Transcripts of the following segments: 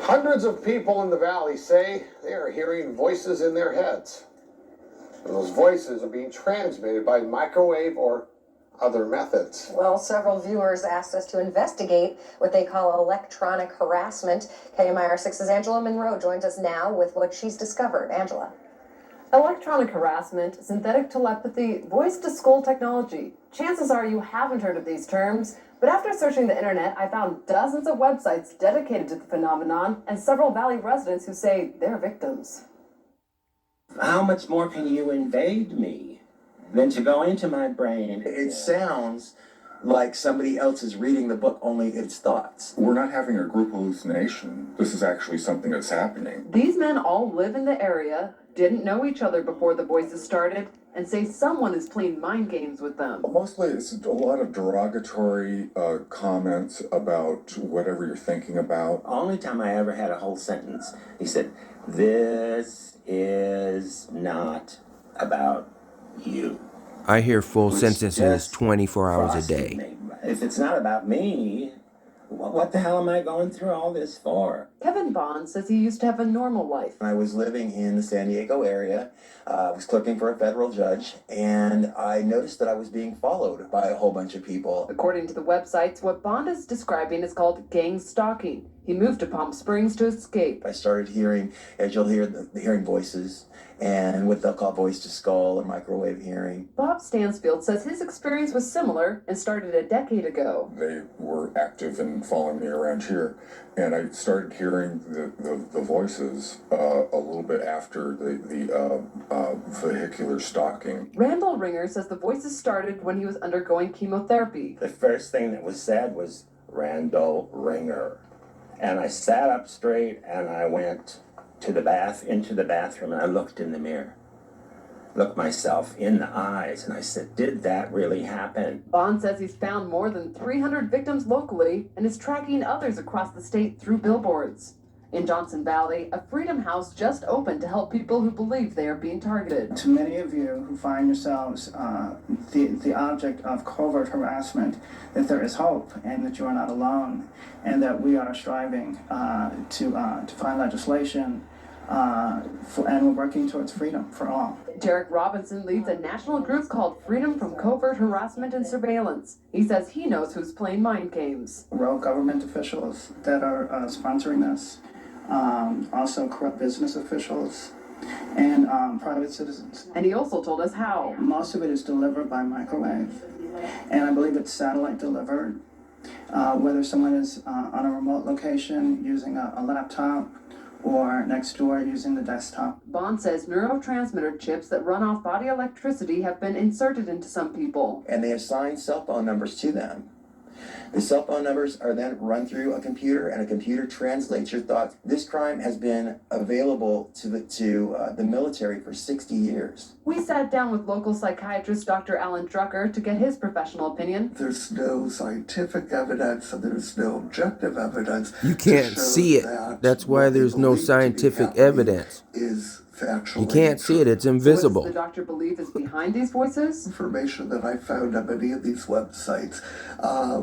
Hundreds of people in the valley say they are hearing voices in their heads. And those voices are being transmitted by microwave or other methods. Well, several viewers asked us to investigate what they call electronic harassment. KMIR6's Angela Monroe joins us now with what she's discovered. Angela. Electronic harassment, synthetic telepathy, voice-to-skull technology. Chances are you haven't heard of these terms, but after searching the internet, I found dozens of websites dedicated to the phenomenon and several Valley residents who say they're victims. How much more can you invade me than to go into my brain? It sounds like somebody else is reading the book, only it's thoughts. We're not having a group hallucination. This is actually something that's happening. These men all live in the area, didn't know each other before the voices started, and say someone is playing mind games with them. Mostly it's a lot of derogatory comments about whatever you're thinking about. Only time I ever had a whole sentence, he said, "This is not about you." I hear full Which sentences just 24 hours a crosses day. me. If it's not about me, what the hell am I going through all this for? Kevin Bond says he used to have a normal life. I was living in the San Diego area, was clerking for a federal judge, and I noticed that I was being followed by a whole bunch of people. According to the websites, what Bond is describing is called gang stalking. He moved to Palm Springs to escape. I started hearing, as you'll hear, hearing voices, and what they'll call voice to skull or microwave hearing. Bob Stansfield says his experience was similar and started a decade ago. They were active in following me around here, and I started hearing the voices a little bit after the vehicular stalking. Randall Ringer says the voices started when he was undergoing chemotherapy. The first thing that was said was Randall Ringer. And I sat up straight and I went to into the bathroom, and I looked in the mirror. Looked myself in the eyes, and I said, did that really happen? Bond says he's found more than 300 victims locally and is tracking others across the state through billboards. In Johnson Valley, a Freedom House just opened to help people who believe they are being targeted. To many of you who find yourselves the object of covert harassment, that there is hope and that you are not alone, and that we are striving to find legislation and we're working towards freedom for all. Derek Robinson leads a national group called Freedom from Covert Harassment and Surveillance. He says he knows who's playing mind games. Rogue government officials that are sponsoring this, also corrupt business officials, and private citizens. And he also told us how. Most of it is delivered by microwave, and I believe it's satellite delivered. Whether someone is on a remote location using a laptop, or next door using the desktop. Bond says neurotransmitter chips that run off body electricity have been inserted into some people. And they assign cell phone numbers to them. The cell phone numbers are then run through a computer, and a computer translates your thoughts. This crime has been available to the military for 60 years. We sat down with local psychiatrist Dr. Alan Drucker to get his professional opinion. There's no scientific evidence and there's no objective evidence. You can't see it. That's why there's no scientific evidence. You can't see it. It's invisible. What does the doctor believe is behind these voices? Information that I found on many of these websites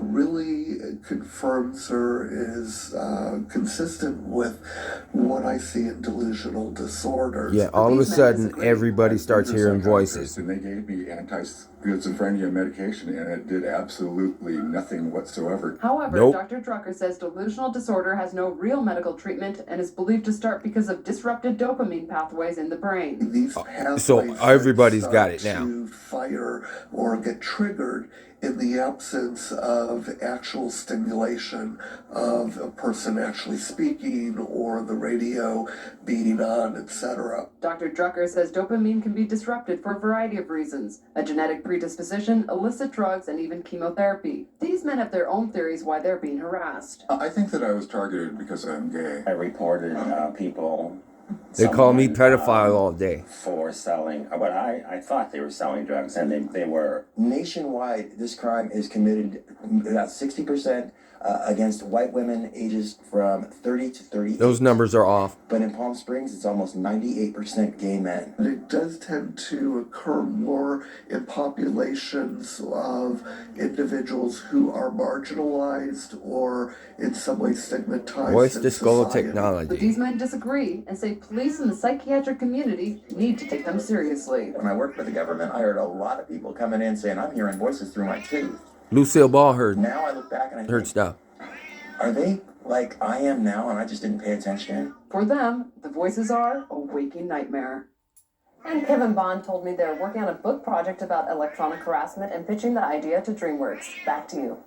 really confirms or is consistent with what I see in delusional disorders. Yeah, all of a sudden, everybody starts hearing voices. And they gave me anti-schizophrenia medication, and it did absolutely nothing whatsoever. However, Dr. Drucker says delusional disorder has no real medical treatment and is believed to start because of disrupted dopamine pathways in the brain. These pathways So everybody's got it now. to fire or get triggered in the absence of actual stimulation of a person actually speaking or the radio being on, etc. Dr. Drucker says dopamine can be disrupted for a variety of reasons: a genetic predisposition, illicit drugs, and even chemotherapy. These men have their own theories why they're being harassed. I think that I was targeted because I'm gay. I reported people They call me someone, pedophile all day. for selling, but I thought they were selling drugs, and they were. Nationwide, this crime is committed about 60% against white women ages from 30 to 38. Those numbers are off. But in Palm Springs, it's almost 98% gay men. It does tend to occur more in populations of individuals who are marginalized or in some way stigmatized. Voice in to skull society. But technology. these men disagree and say police and the psychiatric community need to take them seriously. When I worked for the government, I heard a lot of people coming in saying, I'm hearing voices through my tooth. Lucille Ball heard Now I look back and I think, stuff. are they like I am now and I just didn't pay attention? For them, the voices are a waking nightmare. And Kevin Bond told me they're working on a book project about electronic harassment and pitching the idea to DreamWorks. Back to you.